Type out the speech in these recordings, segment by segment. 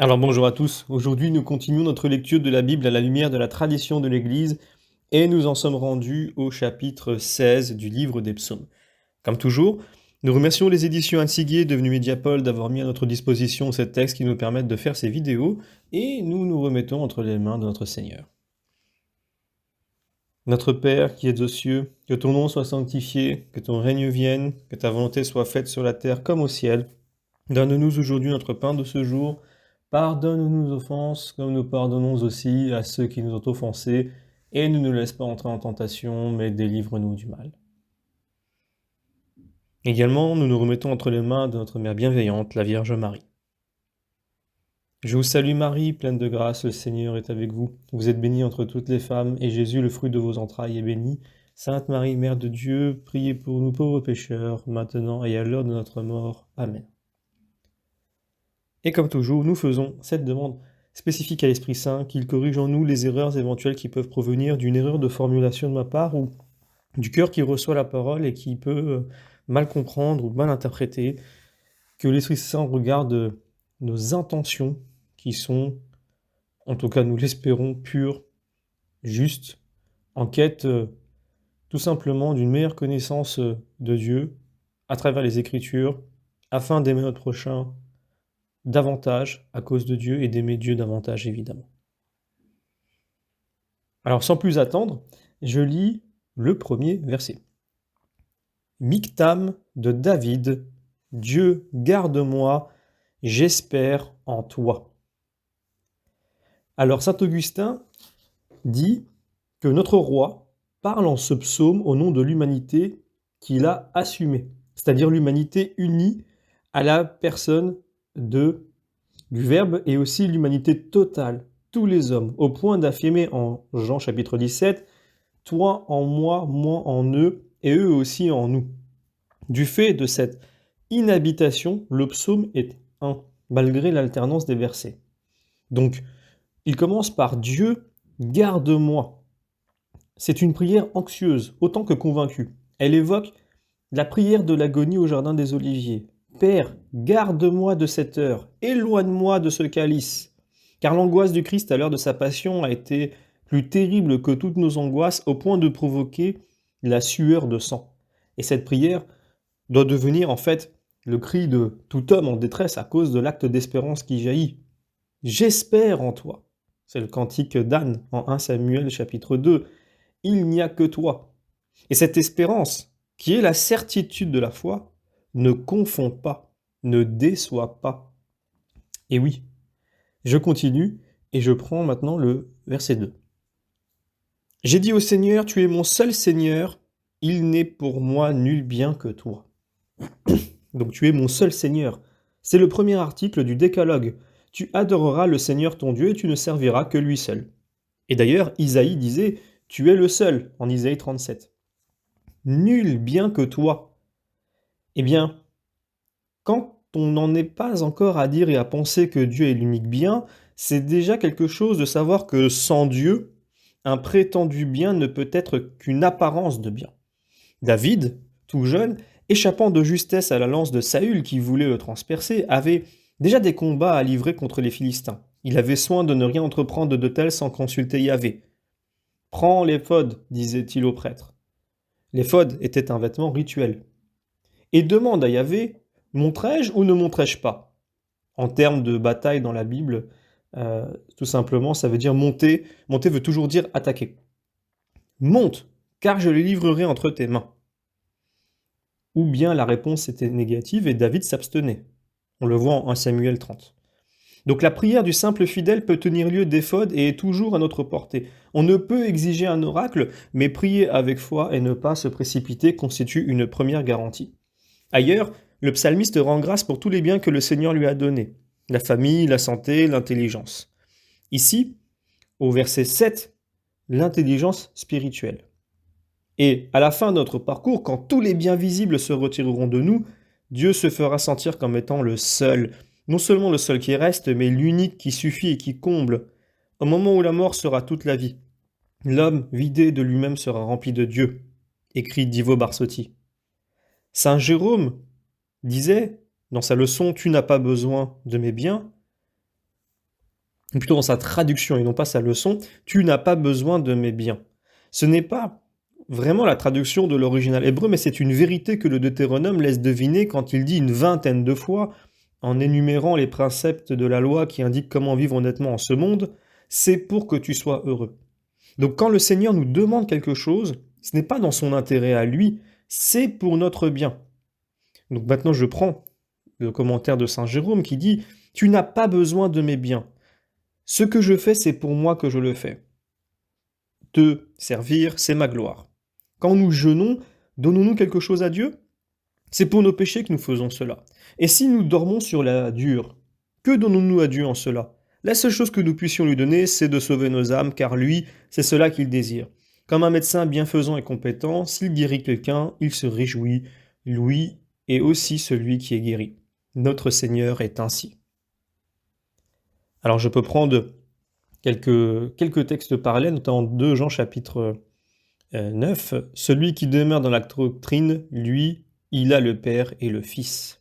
Alors bonjour à tous, aujourd'hui nous continuons notre lecture de la Bible à la lumière de la tradition de l'Église et nous en sommes rendus au chapitre 16 du livre des psaumes. Comme toujours, nous remercions les éditions Ansiguier devenues Mediapol d'avoir mis à notre disposition ces textes qui nous permettent de faire ces vidéos et nous nous remettons entre les mains de notre Seigneur. Notre Père qui es aux cieux, que ton nom soit sanctifié, que ton règne vienne, que ta volonté soit faite sur la terre comme au ciel. Donne-nous aujourd'hui notre pain de ce jour. Pardonne-nous nos offenses, comme nous pardonnons aussi à ceux qui nous ont offensés, et ne nous laisse pas entrer en tentation, mais délivre-nous du mal. Également, nous nous remettons entre les mains de notre Mère bienveillante, la Vierge Marie. Je vous salue Marie, pleine de grâce, le Seigneur est avec vous. Vous êtes bénie entre toutes les femmes, et Jésus, le fruit de vos entrailles, est béni. Sainte Marie, Mère de Dieu, priez pour nous pauvres pécheurs, maintenant et à l'heure de notre mort. Amen. Et comme toujours, nous faisons cette demande spécifique à l'Esprit Saint, qu'il corrige en nous les erreurs éventuelles qui peuvent provenir d'une erreur de formulation de ma part ou du cœur qui reçoit la parole et qui peut mal comprendre ou mal interpréter, que l'Esprit Saint regarde nos intentions qui sont, en tout cas nous l'espérons, pures, justes, en quête tout simplement d'une meilleure connaissance de Dieu à travers les Écritures, afin d'aimer notre prochain davantage à cause de Dieu et d'aimer Dieu davantage évidemment. Alors sans plus attendre, je lis le premier verset. Mictam de David, Dieu garde-moi, j'espère en toi. Alors saint Augustin dit que notre roi parle en ce psaume au nom de l'humanité qu'il a assumée, c'est-à-dire l'humanité unie à la personne du Verbe et aussi l'humanité totale, tous les hommes, au point d'affirmer en Jean chapitre 17, « Toi en moi, moi en eux, et eux aussi en nous ». Du fait de cette inhabitation, le psaume est un, malgré l'alternance des versets. Donc, il commence par « Dieu, garde-moi ». C'est une prière anxieuse, autant que convaincue. Elle évoque la prière de l'agonie au jardin des Oliviers. Père, garde-moi de cette heure, éloigne-moi de ce calice. Car l'angoisse du Christ à l'heure de sa passion a été plus terrible que toutes nos angoisses au point de provoquer la sueur de sang. Et cette prière doit devenir en fait le cri de tout homme en détresse à cause de l'acte d'espérance qui jaillit. J'espère en toi. C'est le cantique d'Anne en 1 Samuel chapitre 2. Il n'y a que toi. Et cette espérance, qui est la certitude de la foi, ne confond pas, ne déçoit pas. Et oui, je continue et je prends maintenant le verset 2. J'ai dit au Seigneur, tu es mon seul Seigneur, il n'est pour moi nul bien que toi. Donc tu es mon seul Seigneur. C'est le premier article du Décalogue. Tu adoreras le Seigneur ton Dieu et tu ne serviras que lui seul. Et d'ailleurs, Isaïe disait, tu es le seul, en Isaïe 37. Nul bien que toi. Eh bien, quand on n'en est pas encore à dire et à penser que Dieu est l'unique bien, c'est déjà quelque chose de savoir que sans Dieu, un prétendu bien ne peut être qu'une apparence de bien. David, tout jeune, échappant de justesse à la lance de Saül qui voulait le transpercer, avait déjà des combats à livrer contre les Philistins. Il avait soin de ne rien entreprendre de tel sans consulter Yahvé. « Prends l'éphod » disait-il au prêtre. L'éphod était un vêtement rituel. Et demande à Yahvé, montrai-je ou ne montrai-je pas? En termes de bataille dans la Bible, tout simplement, ça veut dire monter. Monter veut toujours dire attaquer. Monte, car je les livrerai entre tes mains. Ou bien la réponse était négative et David s'abstenait. On le voit en 1 Samuel 30. Donc la prière du simple fidèle peut tenir lieu d'éphod et est toujours à notre portée. On ne peut exiger un oracle, mais prier avec foi et ne pas se précipiter constitue une première garantie. Ailleurs, le psalmiste rend grâce pour tous les biens que le Seigneur lui a donnés, la famille, la santé, l'intelligence. Ici, au verset 7, l'intelligence spirituelle. Et à la fin de notre parcours, quand tous les biens visibles se retireront de nous, Dieu se fera sentir comme étant le seul, non seulement le seul qui reste, mais l'unique qui suffit et qui comble, au moment où la mort sera toute la vie. L'homme vidé de lui-même sera rempli de Dieu, écrit d'Ivo Barsotti. Saint Jérôme disait, dans sa leçon « Tu n'as pas besoin de mes biens », ou plutôt dans sa traduction et non pas sa leçon, tu n'as pas besoin de mes biens. Ce n'est pas vraiment la traduction de l'original hébreu, mais c'est une vérité que le Deutéronome laisse deviner quand il dit une vingtaine de fois, en énumérant les préceptes de la loi qui indiquent comment vivre honnêtement en ce monde, c'est pour que tu sois heureux. Donc quand le Seigneur nous demande quelque chose, ce n'est pas dans son intérêt à lui, c'est pour notre bien. Donc maintenant je prends le commentaire de Saint Jérôme qui dit « Tu n'as pas besoin de mes biens. Ce que je fais, c'est pour moi que je le fais. Te servir, c'est ma gloire. Quand nous jeûnons, donnons-nous quelque chose à Dieu? C'est pour nos péchés que nous faisons cela. Et si nous dormons sur la dure, que donnons-nous à Dieu en cela? La seule chose que nous puissions lui donner, c'est de sauver nos âmes, car lui, c'est cela qu'il désire. Comme un médecin bienfaisant et compétent, s'il guérit quelqu'un, il se réjouit, lui et aussi celui qui est guéri. Notre Seigneur est ainsi. Alors je peux prendre quelques textes parallèles, notamment 2 Jean chapitre 9. Celui qui demeure dans la doctrine, lui, il a le Père et le Fils.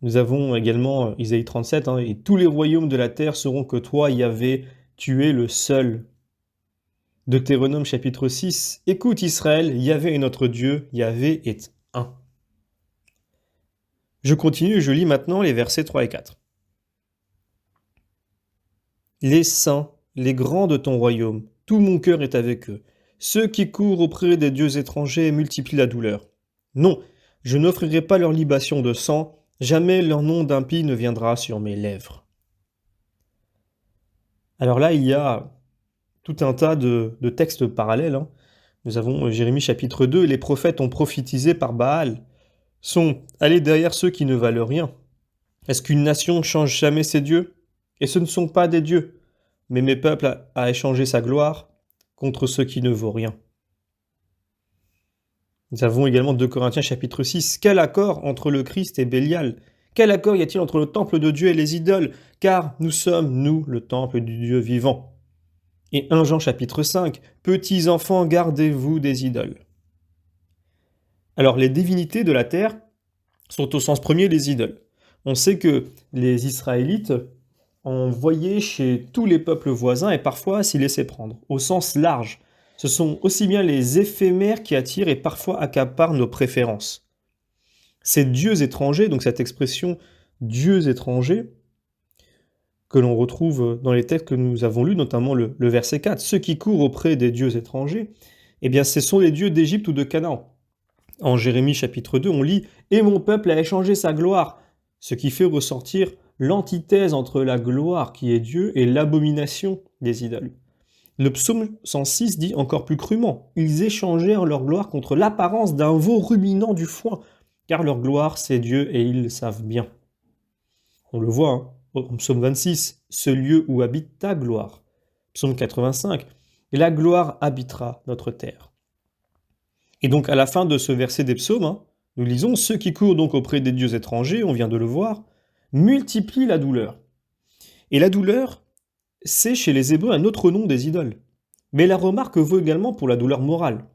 Nous avons également Isaïe 37, et tous les royaumes de la terre sauront que toi, Yahvé, tu es le seul. Deutéronome chapitre 6, écoute Israël, Yahvé est notre Dieu, Yahvé est un. Je continue, je lis maintenant les versets 3 et 4. Les saints, les grands de ton royaume, tout mon cœur est avec eux. Ceux qui courent auprès des dieux étrangers multiplient la douleur. Non, je n'offrirai pas leur libation de sang, jamais leur nom d'impie ne viendra sur mes lèvres. Alors là, il y a tout un tas de textes parallèles. Nous avons Jérémie chapitre 2, les prophètes ont prophétisé par Baal, sont allés derrière ceux qui ne valent rien. Est-ce qu'une nation change jamais ses dieux? Et ce ne sont pas des dieux, mais mes peuples a échangé sa gloire contre ceux qui ne vaut rien. Nous avons également 2 Corinthiens chapitre 6. Quel accord entre le Christ et Bélial? Quel accord y a-t-il entre le temple de Dieu et les idoles? Car nous sommes, nous, le temple du Dieu vivant. Et 1 Jean chapitre 5. Petits enfants, gardez-vous des idoles. Alors les divinités de la terre sont au sens premier des idoles. On sait que les Israélites envoyés chez tous les peuples voisins et parfois s'y laissaient prendre, au sens large. Ce sont aussi bien les éphémères qui attirent et parfois accaparent nos préférences. Ces dieux étrangers, donc cette expression « dieux étrangers », que l'on retrouve dans les textes que nous avons lus, notamment le verset 4, « Ceux qui courent auprès des dieux étrangers », eh bien ce sont les dieux d'Égypte ou de Canaan. En Jérémie chapitre 2, on lit « Et mon peuple a échangé sa gloire », ce qui fait ressortir l'antithèse entre la gloire qui est Dieu et l'abomination des idoles. Le psaume 106 dit encore plus crûment, « Ils échangèrent leur gloire contre l'apparence d'un veau ruminant du foin, car leur gloire c'est Dieu et ils le savent bien. » On le voit, au psaume 26, « Ce lieu où habite ta gloire. » Psaume 85, « Et la gloire habitera notre terre. » Et donc à la fin de ce verset des psaumes, nous lisons « Ceux qui courent donc auprès des dieux étrangers, on vient de le voir, multiplient la douleur. » Et la douleur, c'est chez les Hébreux un autre nom des idoles. Mais la remarque vaut également pour la douleur morale.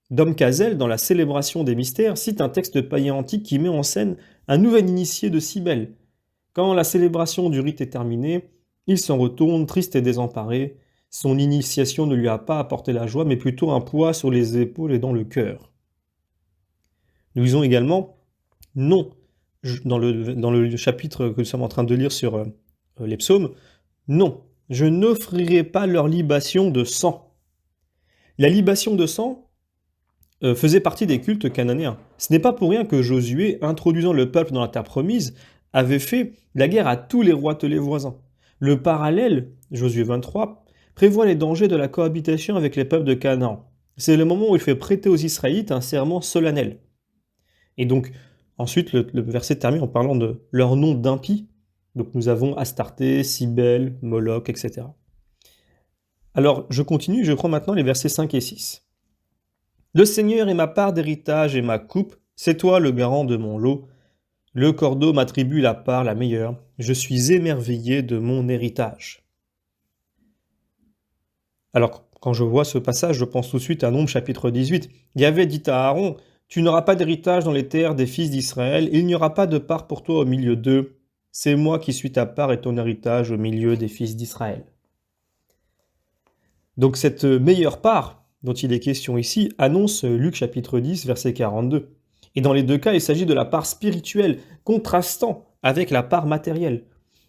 Dom Cazel, dans la célébration des mystères, cite un texte païen antique qui met en scène un nouvel initié de Cybèle. Quand la célébration du rite est terminée, il s'en retourne, triste et désemparé. Son initiation ne lui a pas apporté la joie, mais plutôt un poids sur les épaules et dans le cœur. Nous lisons également « Non » dans le chapitre que nous sommes en train de lire sur les psaumes. « Non, je n'offrirai pas leur libation de sang. » La libation de sang faisait partie des cultes cananéens. Ce n'est pas pour rien que Josué, introduisant le peuple dans la terre promise, avait fait la guerre à tous les roitelets voisins. Le parallèle, Josué 23, prévoit les dangers de la cohabitation avec les peuples de Canaan. C'est le moment où il fait prêter aux Israélites un serment solennel. Et donc, ensuite, le verset termine en parlant de leur nom d'impie. Donc nous avons Astarté, Cybèle, Moloch, etc. Alors, je continue, je prends maintenant les versets 5 et 6. « Le Seigneur est ma part d'héritage et ma coupe, c'est toi le garant de mon lot. Le cordeau m'attribue la part la meilleure, je suis émerveillé de mon héritage. » Alors, quand je vois ce passage, je pense tout de suite à Nombre chapitre 18. Yahvé dit à Aaron, « Tu n'auras pas d'héritage dans les terres des fils d'Israël, et il n'y aura pas de part pour toi au milieu d'eux. c'est moi qui suis ta part et ton héritage au milieu des fils d'Israël. Donc cette meilleure part dont il est question ici annonce Luc chapitre 10, verset 42. Et dans les deux cas, il s'agit de la part spirituelle, contrastant avec la part matérielle.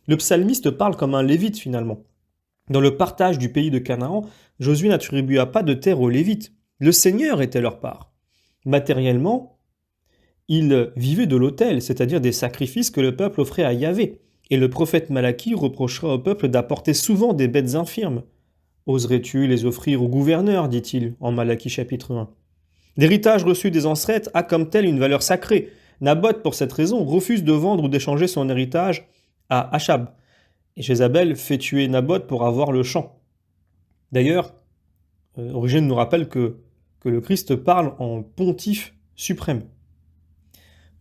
Le psalmiste parle comme un lévite finalement. Dans le partage du pays de Canaan, Josué n'attribua pas de terre aux Lévites. Le Seigneur était leur part. Matériellement, ils vivaient de l'autel, c'est-à-dire des sacrifices que le peuple offrait à Yahvé. Et le prophète Malachie reprochera au peuple d'apporter souvent des bêtes infirmes. Oserais-tu les offrir au gouverneur, dit-il en Malachie chapitre 1. L'héritage reçu des ancêtres a comme tel une valeur sacrée. Naboth, pour cette raison, refuse de vendre ou d'échanger son héritage à Achab. Et Jézabel fait tuer Naboth pour avoir le champ. D'ailleurs, Origène nous rappelle que le Christ parle en pontife suprême.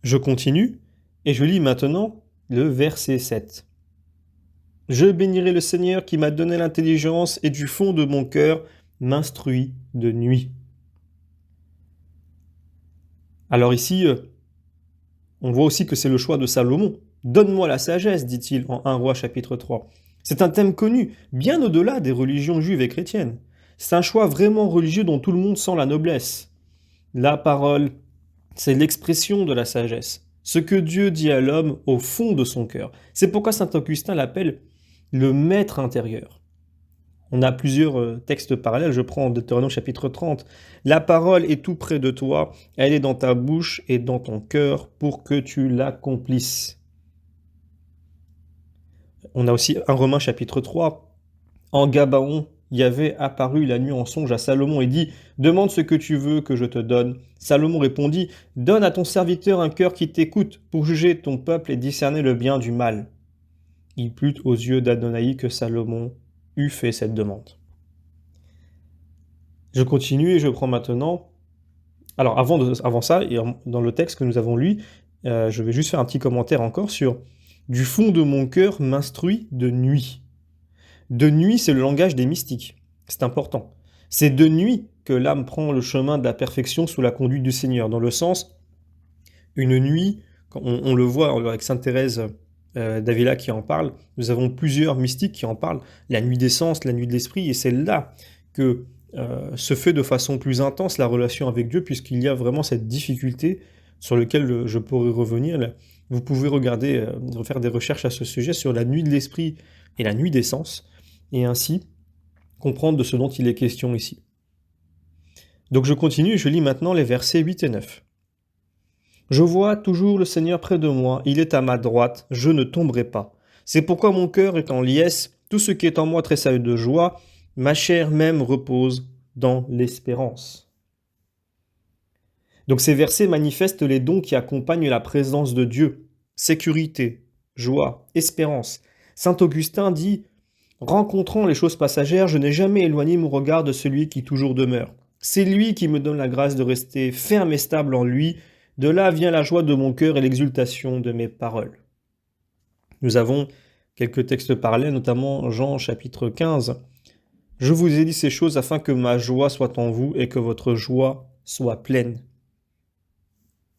Je continue et je lis maintenant le verset 7. Je bénirai le Seigneur qui m'a donné l'intelligence et du fond de mon cœur m'instruit de nuit. Alors ici, on voit aussi que c'est le choix de Salomon. Donne-moi la sagesse, dit-il en 1 Roi chapitre 3. C'est un thème connu, bien au-delà des religions juives et chrétiennes. C'est un choix vraiment religieux dont tout le monde sent la noblesse. La parole, c'est l'expression de la sagesse. Ce que Dieu dit à l'homme au fond de son cœur. C'est pourquoi saint Augustin l'appelle le maître intérieur. On a plusieurs textes parallèles, je prends Deutéronome chapitre 30. La parole est tout près de toi, elle est dans ta bouche et dans ton cœur pour que tu l'accomplisses. On a aussi 1 Romains chapitre 3. En Gabaon, Yahvé apparut la nuit en songe à Salomon et dit « Demande ce que tu veux que je te donne. » Salomon répondit « Donne à ton serviteur un cœur qui t'écoute pour juger ton peuple et discerner le bien du mal. » Il plut aux yeux d'Adonai que Salomon eût fait cette demande. Je continue et je prends maintenant... Alors avant ça, et dans le texte que nous avons lu, je vais juste faire un petit commentaire encore sur « Du fond de mon cœur m'instruit de nuit ». De nuit, c'est le langage des mystiques. C'est important. C'est de nuit que l'âme prend le chemin de la perfection sous la conduite du Seigneur. Dans le sens, une nuit, on le voit avec sainte Thérèse d'Avila qui en parle, nous avons plusieurs mystiques qui en parlent, la nuit des sens, la nuit de l'esprit, et c'est là que se fait de façon plus intense la relation avec Dieu, puisqu'il y a vraiment cette difficulté sur laquelle je pourrais revenir. Vous pouvez regarder, faire des recherches à ce sujet sur la nuit de l'esprit et la nuit des sens, et ainsi comprendre de ce dont il est question ici. Donc je continue et je lis maintenant les versets 8 et 9. Je vois toujours le Seigneur près de moi, il est à ma droite, je ne tomberai pas. C'est pourquoi mon cœur est en liesse, tout ce qui est en moi tressaille de joie, ma chair même repose dans l'espérance. Donc ces versets manifestent les dons qui accompagnent la présence de Dieu. Sécurité, joie, espérance. Saint Augustin dit « Rencontrant les choses passagères, je n'ai jamais éloigné mon regard de celui qui toujours demeure. C'est lui qui me donne la grâce de rester ferme et stable en lui. De là vient la joie de mon cœur et l'exultation de mes paroles. » Nous avons quelques textes parallèles, notamment Jean chapitre 15. « Je vous ai dit ces choses afin que ma joie soit en vous et que votre joie soit pleine. »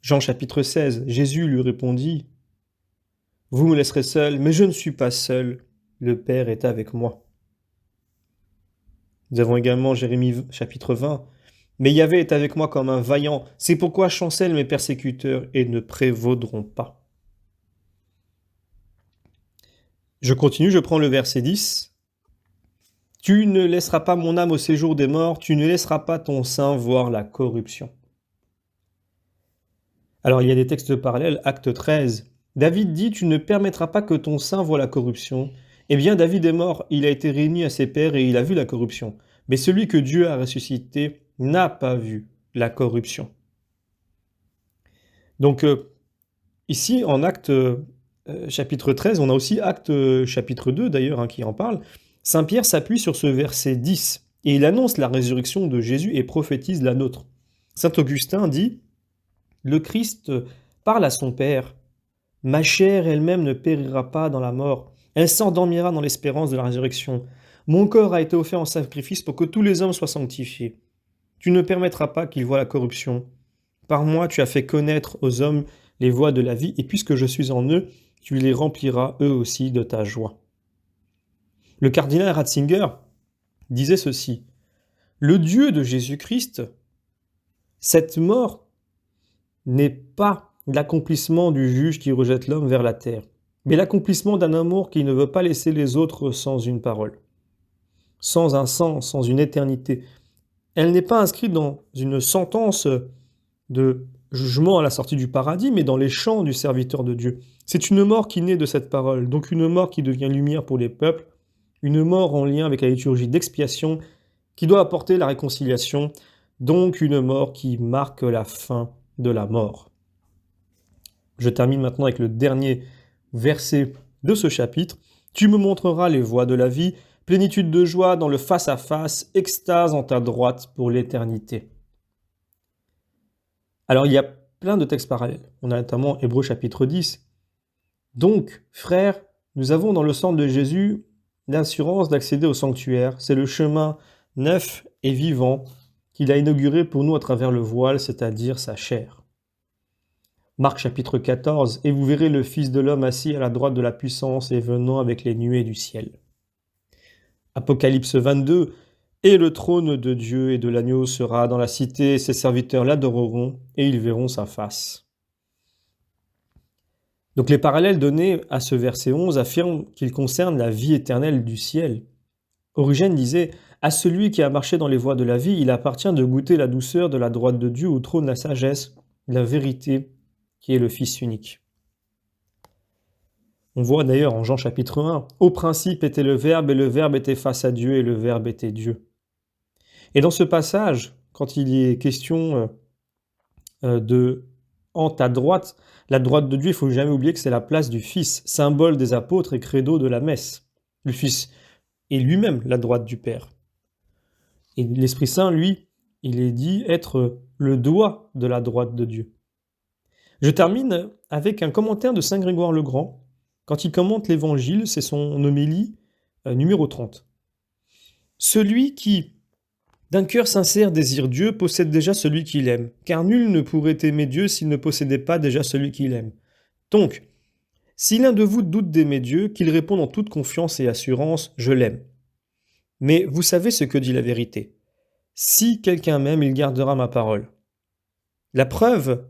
Jean chapitre 16. Jésus lui répondit « Vous me laisserez seul, mais je ne suis pas seul. Le Père est avec moi. » Nous avons également Jérémie chapitre 20. « Mais Yahvé est avec moi comme un vaillant, c'est pourquoi chancellent mes persécuteurs et ne prévaudront pas. » Je continue, je prends le verset 10. « Tu ne laisseras pas mon âme au séjour des morts, tu ne laisseras pas ton sein voir la corruption. » Alors il y a des textes parallèles, acte 13. David dit « Tu ne permettras pas que ton sein voie la corruption. » Eh bien, David est mort, il a été réuni à ses pères et il a vu la corruption. Mais celui que Dieu a ressuscité n'a pas vu la corruption. Donc, ici, en Acte chapitre 13, on a aussi Acte chapitre 2, d'ailleurs, qui en parle. Saint Pierre s'appuie sur ce verset 10, et il annonce la résurrection de Jésus et prophétise la nôtre. Saint Augustin dit « Le Christ parle à son Père. Ma chair elle-même ne périra pas dans la mort. Elle s'endormira dans l'espérance de la résurrection. Mon corps a été offert en sacrifice pour que tous les hommes soient sanctifiés. Tu ne permettras pas qu'ils voient la corruption. Par moi, tu as fait connaître aux hommes les voies de la vie, et puisque je suis en eux, tu les rempliras eux aussi de ta joie. Le cardinal Ratzinger disait ceci: le Dieu de Jésus-Christ, cette mort n'est pas l'accomplissement du juge qui rejette l'homme vers la terre, mais l'accomplissement d'un amour qui ne veut pas laisser les autres sans une parole, sans un sens, sans une éternité. Elle n'est pas inscrite dans une sentence de jugement à la sortie du paradis, mais dans les chants du serviteur de Dieu. C'est une mort qui naît de cette parole, donc une mort qui devient lumière pour les peuples, une mort en lien avec la liturgie d'expiation qui doit apporter la réconciliation, donc une mort qui marque la fin de la mort. Je termine maintenant avec le dernier verset de ce chapitre. Tu me montreras les voies de la vie, plénitude de joie dans le face-à-face, extase en ta droite pour l'éternité. Alors il y a plein de textes parallèles. On a notamment Hébreux chapitre 10. Donc, frères, nous avons dans le sang de Jésus l'assurance d'accéder au sanctuaire. C'est le chemin neuf et vivant qu'il a inauguré pour nous à travers le voile, c'est-à-dire sa chair. Marc chapitre 14, et vous verrez le Fils de l'homme assis à la droite de la puissance et venant avec les nuées du ciel. Apocalypse 22, et le trône de Dieu et de l'agneau sera dans la cité, ses serviteurs l'adoreront et ils verront sa face. Donc les parallèles donnés à ce verset 11 affirment qu'il concerne la vie éternelle du ciel. Origène disait « À celui qui a marché dans les voies de la vie, il appartient de goûter la douceur de la droite de Dieu au trône de la sagesse, de la vérité, qui est le Fils unique. » On voit d'ailleurs en Jean chapitre 1, « Au principe était le Verbe, et le Verbe était face à Dieu, et le Verbe était Dieu. » Et dans ce passage, quand il y est question de « en ta droite », la droite de Dieu, il ne faut jamais oublier que c'est la place du Fils, symbole des apôtres et credo de la messe. Le Fils est lui-même la droite du Père. Et l'Esprit Saint, lui, il est dit être le doigt de la droite de Dieu. Je termine avec un commentaire de Saint Grégoire le Grand. Quand il commente l'Évangile, c'est son homélie numéro 30. Celui qui, d'un cœur sincère, désire Dieu, possède déjà celui qu'il aime, car nul ne pourrait aimer Dieu s'il ne possédait pas déjà celui qu'il aime. Donc, si l'un de vous doute d'aimer Dieu, qu'il réponde en toute confiance et assurance « Je l'aime ». Mais vous savez ce que dit la vérité. Si quelqu'un m'aime, il gardera ma parole. La preuve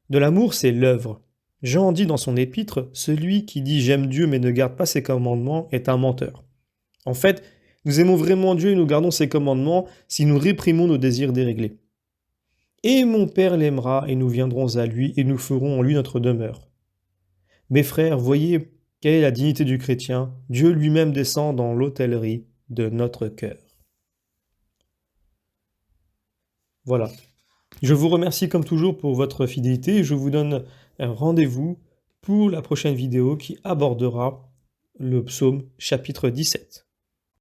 de l'amour, c'est l'œuvre. Jean dit dans son épître « Celui qui dit « J'aime Dieu mais ne garde pas ses commandements est un menteur ». En fait, nous aimons vraiment Dieu et nous gardons ses commandements si nous réprimons nos désirs déréglés. Et mon Père l'aimera et nous viendrons à lui et nous ferons en lui notre demeure. Mes frères, voyez quelle est la dignité du chrétien. Dieu lui-même descend dans l'hôtellerie de notre cœur. Voilà. Je vous remercie comme toujours pour votre fidélité et je vous donne un rendez-vous pour la prochaine vidéo qui abordera le psaume chapitre 17.